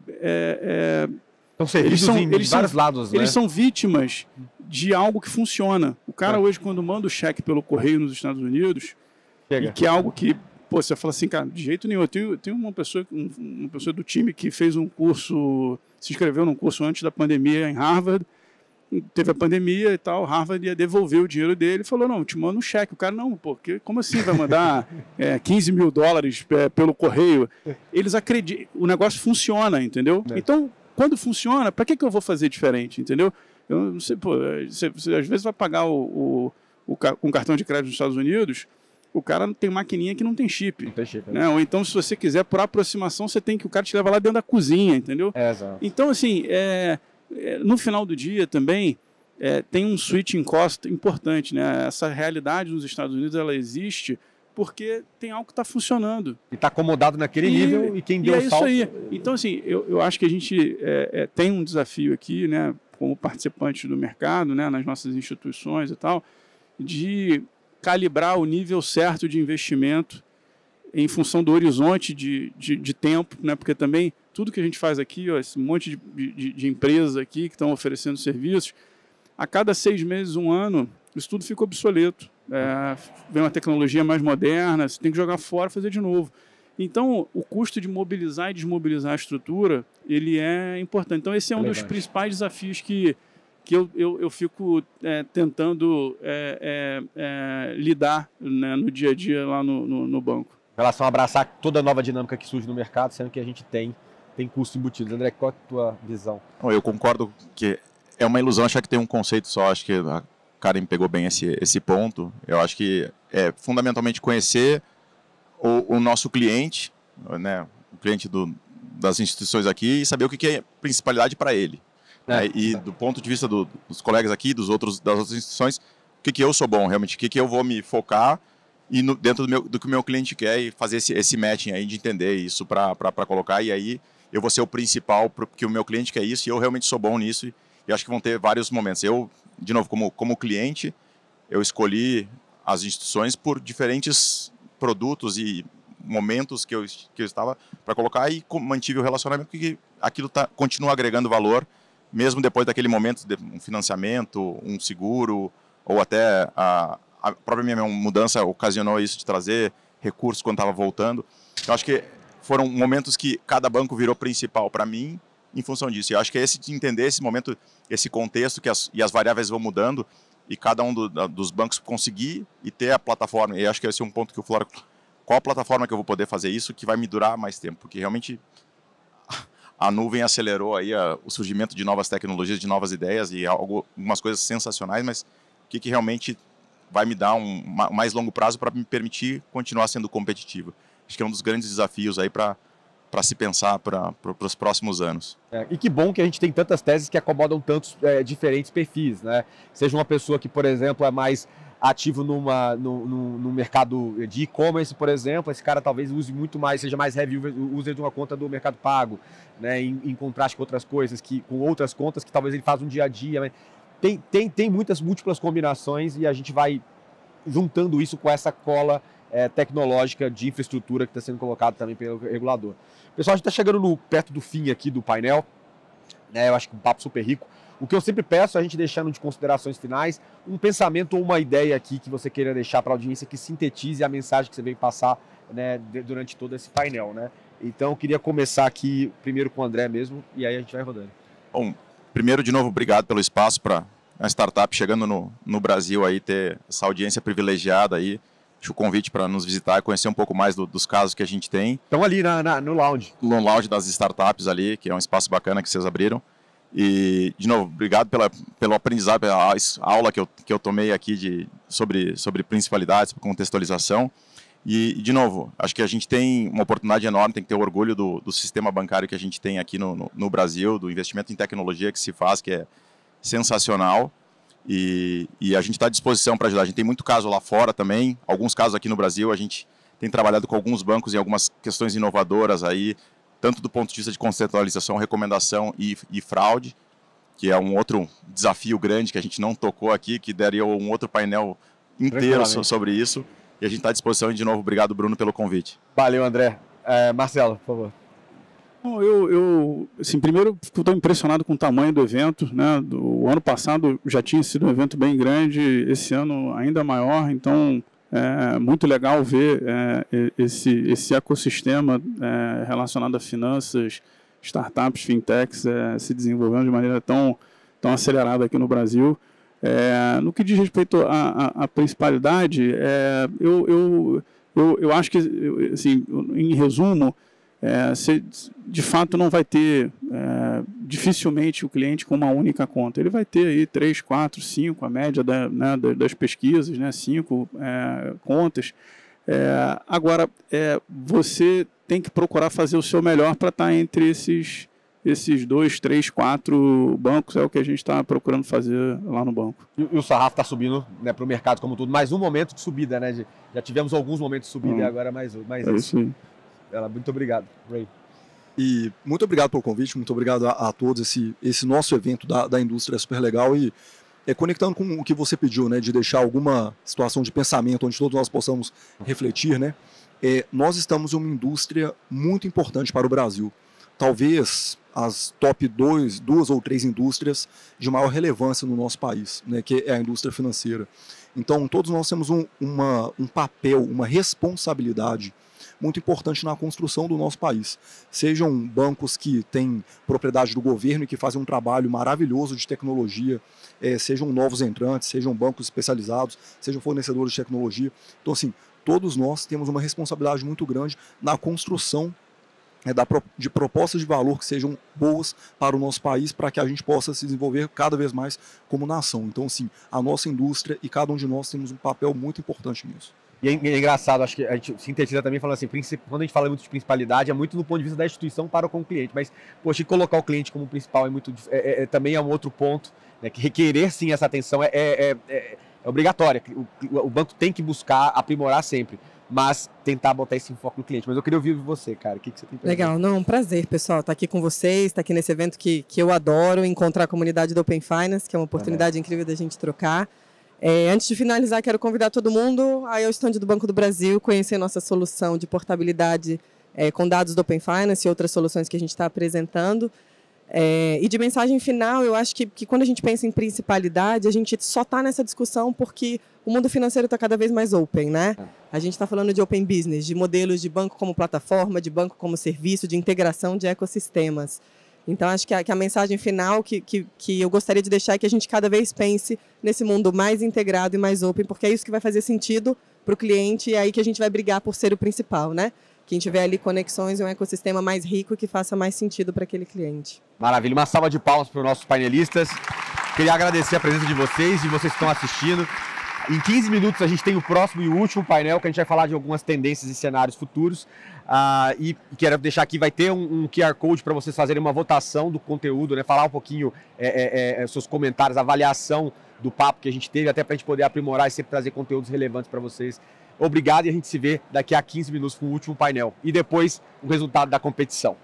eles são vários lados, né? Eles são vítimas de algo que funciona. O cara hoje, quando manda o cheque pelo correio nos Estados Unidos, e que é algo que, você fala assim, cara, de jeito nenhum. Tem uma pessoa do time que fez um curso, se inscreveu num curso antes da pandemia em Harvard, teve a pandemia e tal, Harvard ia devolver o dinheiro dele, falou, não, te mando um cheque. O cara, não, como assim vai mandar $15 mil pelo correio? Eles acreditam, o negócio funciona, entendeu? Então, quando funciona, para que eu vou fazer diferente, entendeu? Eu não sei, pô, você às vezes vai pagar um cartão de crédito nos Estados Unidos, o cara tem maquininha que não tem chip. Não tem chip, né? Ou então, se você quiser, por aproximação, você tem que o cara te levar lá dentro da cozinha, entendeu? Exato. Então, assim, no final do dia também, tem um switching cost importante, né? Essa realidade nos Estados Unidos, ela existe porque tem algo que está funcionando. E está acomodado naquele nível e quem deu o salto... Isso aí. Então, assim, eu acho que a gente tem um desafio aqui, né, como participantes do mercado, né, nas nossas instituições e tal, de calibrar o nível certo de investimento em função do horizonte de tempo, né, porque também tudo que a gente faz aqui, ó, esse monte de empresas aqui que estão oferecendo serviços, a cada 6 meses, 1 ano, isso tudo fica obsoleto. Vem uma tecnologia mais moderna, você tem que jogar fora e fazer de novo. Então, o custo de mobilizar e desmobilizar a estrutura, ele é importante. Então, esse é um dos principais desafios que eu fico tentando lidar, né, no dia a dia lá no banco. Em relação a abraçar toda a nova dinâmica que surge no mercado, sendo que a gente tem custos embutidos. André, qual é a tua visão? Eu concordo que é uma ilusão achar que tem um conceito só. Acho que a Karen pegou bem esse ponto. Eu acho que é fundamentalmente conhecer o nosso cliente, né, o cliente das instituições aqui, e saber o que é principalidade para ele. E do ponto de vista dos colegas aqui, das outras instituições, o que eu sou bom realmente, o que eu vou me focar e dentro do que o meu cliente quer, e fazer esse matching aí de entender isso para colocar, e aí eu vou ser o principal, porque o meu cliente quer isso e eu realmente sou bom nisso, e eu acho que vão ter vários momentos. Eu, de novo, como cliente, eu escolhi as instituições por diferentes produtos e momentos que eu estava para colocar, e mantive o relacionamento, porque aquilo continua agregando valor, mesmo depois daquele momento de um financiamento, um seguro, ou até a própria minha mudança ocasionou isso de trazer recursos quando estava voltando. Eu acho que foram momentos que cada banco virou principal para mim em função disso. E eu acho que é de entender esse momento, esse contexto e as variáveis vão mudando, e cada um dos bancos conseguir e ter a plataforma. E eu acho que esse é um ponto que o Flora... Qual a plataforma que eu vou poder fazer isso que vai me durar mais tempo? Porque realmente a nuvem acelerou aí o surgimento de novas tecnologias, de novas ideias e algumas coisas sensacionais, mas o que realmente vai me dar um mais longo prazo para me permitir continuar sendo competitivo? Acho que é um dos grandes desafios aí para se pensar para os próximos anos. E que bom que a gente tem tantas teses que acomodam tantos diferentes perfis, né? Seja uma pessoa que, por exemplo, é mais ativo no mercado de e-commerce, por exemplo, esse cara talvez use muito mais, seja mais heavy user de uma conta do Mercado Pago, né, em contraste com outras coisas, com outras contas que talvez ele faça um dia a dia. Mas tem muitas múltiplas combinações, e a gente vai juntando isso com essa cola tecnológica de infraestrutura que está sendo colocada também pelo regulador. Pessoal, a gente está chegando perto do fim aqui do painel, né, eu acho que um papo super rico. O que eu sempre peço, a gente deixando de considerações finais, um pensamento ou uma ideia aqui que você queira deixar para a audiência que sintetize a mensagem que você veio passar, né, durante todo esse painel, né? Então, eu queria começar aqui primeiro com o André mesmo, e aí a gente vai rodando. Bom, primeiro, de novo, obrigado pelo espaço para a startup chegando no Brasil aí, ter essa audiência privilegiada aí. Deixa o convite para nos visitar e conhecer um pouco mais dos casos que a gente tem. Estão ali no lounge. No lounge das startups ali, que é um espaço bacana que vocês abriram. E, de novo, obrigado pelo aprendizado, pela aula que eu tomei aqui sobre principalidades, sobre contextualização. E, de novo, acho que a gente tem uma oportunidade enorme, tem que ter orgulho do sistema bancário que a gente tem aqui no Brasil, do investimento em tecnologia que se faz, que é sensacional. E a gente está à disposição para ajudar. A gente tem muito caso lá fora também, alguns casos aqui no Brasil. A gente tem trabalhado com alguns bancos em algumas questões inovadoras aí, tanto do ponto de vista de conceitualização, recomendação e fraude, que é um outro desafio grande que a gente não tocou aqui, que daria um outro painel inteiro sobre isso. E a gente está à disposição. E, de novo, obrigado, Bruno, pelo convite. Valeu, André. Marcelo, por favor. Bom, assim, primeiro, estou impressionado com o tamanho do evento, né? O ano passado já tinha sido um evento bem grande, esse ano ainda maior, então é muito legal ver esse ecossistema relacionado a finanças, startups, fintechs se desenvolvendo de maneira tão acelerada aqui no Brasil. No que diz respeito à principalidade, eu acho que, assim, em resumo, Você, de fato, não vai ter dificilmente o cliente com uma única conta. Ele vai ter aí 3, 4, 5, a média das pesquisas, né, 5 contas. Agora, você tem que procurar fazer o seu melhor para estar entre esses 2, 3, 4 bancos, é o que a gente está procurando fazer lá no banco. E o sarrafo está subindo, né, para o mercado como tudo. Mais um momento de subida, né? Já tivemos alguns momentos de subida e agora mais isso aí. Muito obrigado, Ray. E muito obrigado pelo convite, muito obrigado a todos. Esse nosso evento da indústria é super legal e conectando com o que você pediu, né, de deixar alguma situação de pensamento onde todos nós possamos refletir, né? Nós estamos em uma indústria muito importante para o Brasil. Talvez as top 2 ou 3 indústrias de maior relevância no nosso país, né, que é a indústria financeira. Então, todos nós temos um papel, uma responsabilidade muito importante na construção do nosso país. Sejam bancos que têm propriedade do governo e que fazem um trabalho maravilhoso de tecnologia, sejam novos entrantes, sejam bancos especializados, sejam fornecedores de tecnologia. Então, assim, todos nós temos uma responsabilidade muito grande na construção de propostas de valor que sejam boas para o nosso país, para que a gente possa se desenvolver cada vez mais como nação. Então, assim, a nossa indústria e cada um de nós temos um papel muito importante nisso. E é engraçado, acho que a gente sintetiza também falando assim, quando a gente fala muito de principalidade, é muito do ponto de vista da instituição para com o cliente, mas, poxa, colocar o cliente como principal também é um outro ponto, né, que requerer sim essa atenção é obrigatória. O banco tem que buscar aprimorar sempre, mas tentar botar esse foco no cliente. Mas eu queria ouvir você, cara, o que você tem para dizer? Legal, não, um prazer, pessoal, estar aqui com vocês, estar aqui nesse evento que eu adoro, encontrar a comunidade do Open Finance, que é uma oportunidade incrível da gente trocar. Antes de finalizar, quero convidar todo mundo a ir ao stand do Banco do Brasil, conhecer nossa solução de portabilidade com dados do Open Finance e outras soluções que a gente está apresentando. E de mensagem final, eu acho que quando a gente pensa em principalidade, a gente só está nessa discussão porque o mundo financeiro está cada vez mais open, né? A gente está falando de open business, de modelos de banco como plataforma, de banco como serviço, de integração de ecossistemas. Então, acho que a mensagem final que eu gostaria de deixar é que a gente cada vez pense nesse mundo mais integrado e mais open, porque é isso que vai fazer sentido para o cliente e é aí que a gente vai brigar por ser o principal, né? Quem tiver ali conexões e um ecossistema mais rico que faça mais sentido para aquele cliente. Maravilha, uma salva de palmas para os nossos painelistas. Queria agradecer a presença de vocês que estão assistindo. Em 15 minutos a gente tem o próximo e o último painel, que a gente vai falar de algumas tendências e cenários futuros. E quero deixar aqui, vai ter um QR Code para vocês fazerem uma votação do conteúdo, né? Falar um pouquinho, seus comentários, avaliação do papo que a gente teve, até para a gente poder aprimorar e sempre trazer conteúdos relevantes para vocês. Obrigado e a gente se vê daqui a 15 minutos com o último painel. E depois o resultado da competição.